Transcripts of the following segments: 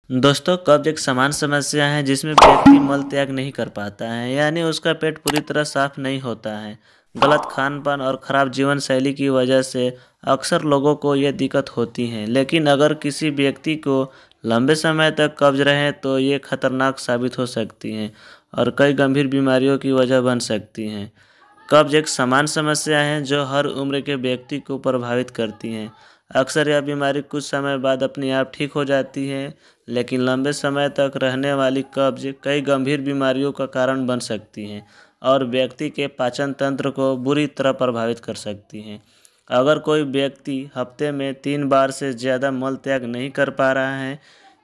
दोस्तों, कब्ज एक सामान्य समस्या है जिसमें व्यक्ति मल त्याग नहीं कर पाता है, यानी उसका पेट पूरी तरह साफ नहीं होता है। गलत खान-पान और खराब जीवन शैली की वजह से अक्सर लोगों को ये दिक्कत होती है, लेकिन अगर किसी व्यक्ति को लंबे समय तक कब्ज रहे तो ये खतरनाक साबित हो सकती हैं और कई गंभीर बीमारियों की वजह बन सकती हैं। कब्ज एक सामान्य समस्या है जो हर उम्र के व्यक्ति को प्रभावित करती है। अक्सर यह बीमारी कुछ समय बाद अपने आप ठीक हो जाती है, लेकिन लंबे समय तक रहने वाली कब्ज कई गंभीर बीमारियों का कारण बन सकती हैं और व्यक्ति के पाचन तंत्र को बुरी तरह प्रभावित कर सकती हैं। अगर कोई व्यक्ति हफ्ते में 3 बार से ज़्यादा मल त्याग नहीं कर पा रहा है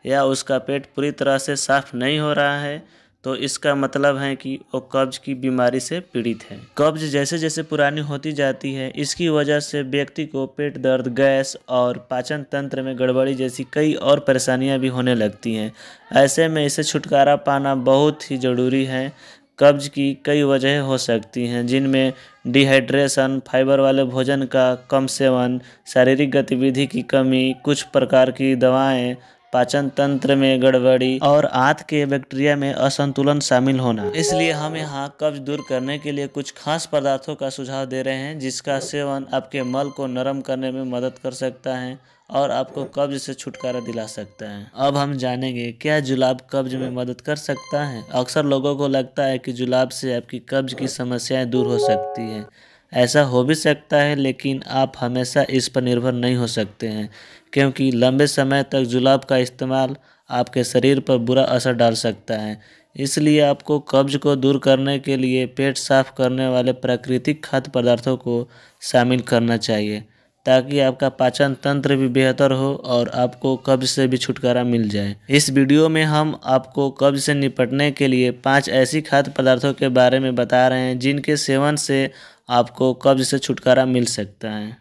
या उसका पेट पूरी तरह से साफ नहीं हो रहा है, तो इसका मतलब है कि वो कब्ज की बीमारी से पीड़ित है। कब्ज जैसे जैसे पुरानी होती जाती है, इसकी वजह से व्यक्ति को पेट दर्द, गैस और पाचन तंत्र में गड़बड़ी जैसी कई और परेशानियां भी होने लगती हैं। ऐसे में इससे छुटकारा पाना बहुत ही ज़रूरी है। कब्ज की कई वजह हो सकती हैं, जिनमें डिहाइड्रेशन, फाइबर वाले भोजन का कम सेवन, शारीरिक गतिविधि की कमी, कुछ प्रकार की दवाएं, पाचन तंत्र में गड़बड़ी और आंत के बैक्टीरिया में असंतुलन शामिल होना। इसलिए हम यहाँ कब्ज दूर करने के लिए कुछ खास पदार्थों का सुझाव दे रहे हैं, जिसका सेवन आपके मल को नरम करने में मदद कर सकता है और आपको कब्ज से छुटकारा दिला सकता है। अब हम जानेंगे क्या जुलाब कब्ज में मदद कर सकता है। अक्सर लोगों को लगता है कि जुलाब से आपकी कब्ज की समस्याएं दूर हो सकती हैं। ऐसा हो भी सकता है, लेकिन आप हमेशा इस पर निर्भर नहीं हो सकते हैं, क्योंकि लंबे समय तक जुलाब का इस्तेमाल आपके शरीर पर बुरा असर डाल सकता है। इसलिए आपको कब्ज को दूर करने के लिए पेट साफ करने वाले प्राकृतिक खाद्य पदार्थों को शामिल करना चाहिए, ताकि आपका पाचन तंत्र भी बेहतर हो और आपको कब्ज से भी छुटकारा मिल जाए। इस वीडियो में हम आपको कब्ज से निपटने के लिए 5 ऐसी खाद्य पदार्थों के बारे में बता रहे हैं, जिनके सेवन से आपको कब्ज से छुटकारा मिल सकता है।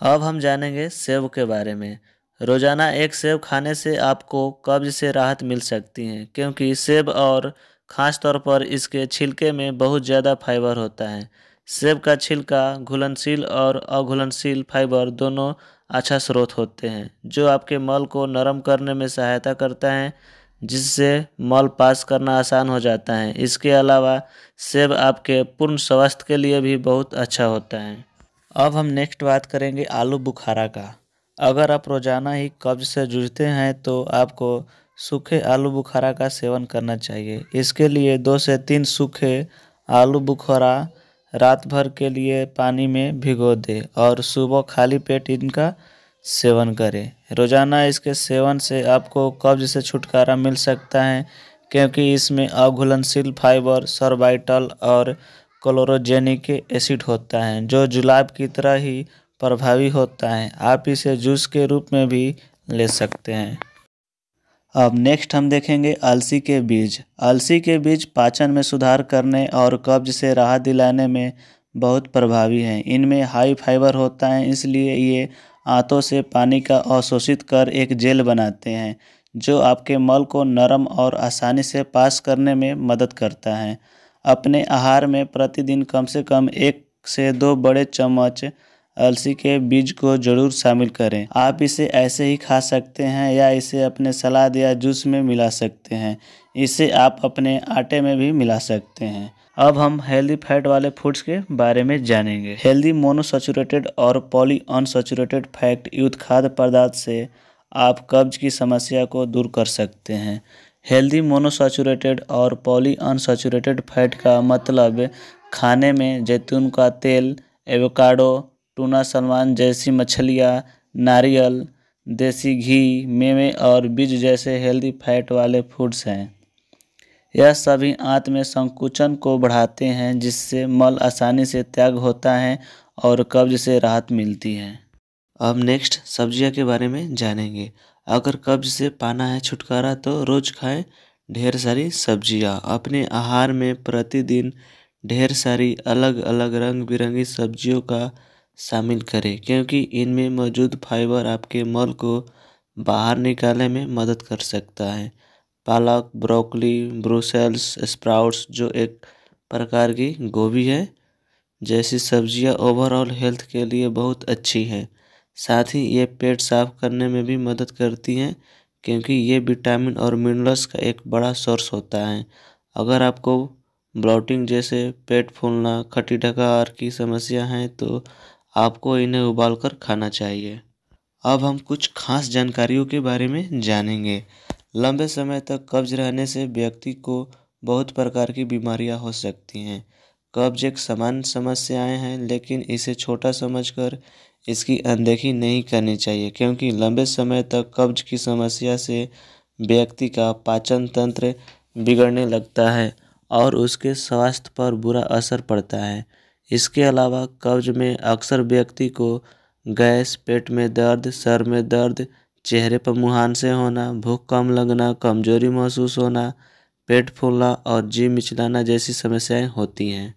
अब हम जानेंगे सेब के बारे में। रोजाना एक सेब खाने से आपको कब्ज से राहत मिल सकती है, क्योंकि सेब और ख़ास तौर पर इसके छिलके में बहुत ज़्यादा फाइबर होता है। सेब का छिलका घुलनशील और अघुलनशील फाइबर दोनों अच्छा स्रोत होते हैं, जो आपके मल को नरम करने में सहायता करता है, जिससे मल पास करना आसान हो जाता है। इसके अलावा सेब आपके पूर्ण स्वास्थ्य के लिए भी बहुत अच्छा होता है। अब हम नेक्स्ट बात करेंगे आलू बुखारा का। अगर आप रोज़ाना ही कब्ज से जूझते हैं तो आपको सूखे आलू बुखारा का सेवन करना चाहिए। इसके लिए 2 से 3 सूखे आलू बुखारा रात भर के लिए पानी में भिगो दें और सुबह खाली पेट इनका सेवन करें। रोज़ाना इसके सेवन से आपको कब्ज से छुटकारा मिल सकता है, क्योंकि इसमें अघुलनशील फाइबर, सॉर्बिटॉल और क्लोरोजेनिक एसिड होता है, जो जुलाब की तरह ही प्रभावी होता है। आप इसे जूस के रूप में भी ले सकते हैं। अब नेक्स्ट हम देखेंगे अलसी के बीज। अलसी के बीज पाचन में सुधार करने और कब्ज से राहत दिलाने में बहुत प्रभावी हैं। इनमें हाई फाइबर होता है, इसलिए ये आंतों से पानी का अवशोषित कर एक जेल बनाते हैं, जो आपके मल को नरम और आसानी से पास करने में मदद करता है। अपने आहार में प्रतिदिन कम से कम 1 से 2 बड़े चम्मच अलसी के बीज को जरूर शामिल करें। आप इसे ऐसे ही खा सकते हैं या इसे अपने सलाद या जूस में मिला सकते हैं। इसे आप अपने आटे में भी मिला सकते हैं। अब हम हेल्दी फैट वाले फूड्स के बारे में जानेंगे। हेल्दी मोनोसैचुरेटेड और पॉली अनसैचुरेटेड फैट युक्त खाद्य पदार्थ से आप कब्ज की समस्या को दूर कर सकते हैं। हेल्दी मोनोसैचुरेटेड और पॉली अनसैचुरेटेड फैट का मतलब खाने में जैतून का तेल, एवोकाडो, टूना सैल्मन जैसी मछलियाँ, नारियल, देसी घी, मेवे और बीज जैसे हेल्दी फैट वाले फूड्स हैं। यह सभी आंत में संकुचन को बढ़ाते हैं, जिससे मल आसानी से त्याग होता है और कब्ज से राहत मिलती है। अब नेक्स्ट सब्जियां के बारे में जानेंगे। अगर कब्ज से पाना है छुटकारा तो रोज़ खाएं ढेर सारी सब्जियां। अपने आहार में प्रतिदिन ढेर सारी अलग अलग रंग बिरंगी सब्जियों का शामिल करें, क्योंकि इनमें मौजूद फाइबर आपके मल को बाहर निकालने में मदद कर सकता है। पालक, ब्रोकली, ब्रुसेल्स स्प्राउट्स, जो एक प्रकार की गोभी है, जैसी सब्जियां ओवरऑल हेल्थ के लिए बहुत अच्छी हैं। साथ ही ये पेट साफ करने में भी मदद करती हैं, क्योंकि ये विटामिन और मिनरल्स का एक बड़ा सोर्स होता है। अगर आपको ब्लोटिंग जैसे पेट फूलना, खट्टी डकार की समस्या है तो आपको इन्हें उबालकर खाना चाहिए। अब हम कुछ खास जानकारियों के बारे में जानेंगे। लंबे समय तक कब्ज रहने से व्यक्ति को बहुत प्रकार की बीमारियां हो सकती हैं। कब्ज एक सामान्य समस्याएं हैं, लेकिन इसे छोटा समझकर इसकी अनदेखी नहीं करनी चाहिए, क्योंकि लंबे समय तक कब्ज की समस्या से व्यक्ति का पाचन तंत्र बिगड़ने लगता है और उसके स्वास्थ्य पर बुरा असर पड़ता है। इसके अलावा कब्ज में अक्सर व्यक्ति को गैस, पेट में दर्द, सर में दर्द, चेहरे पर मुहांसे होना, भूख कम लगना, कमजोरी महसूस होना, पेट फूलना और जी मिचलाना जैसी समस्याएं होती हैं।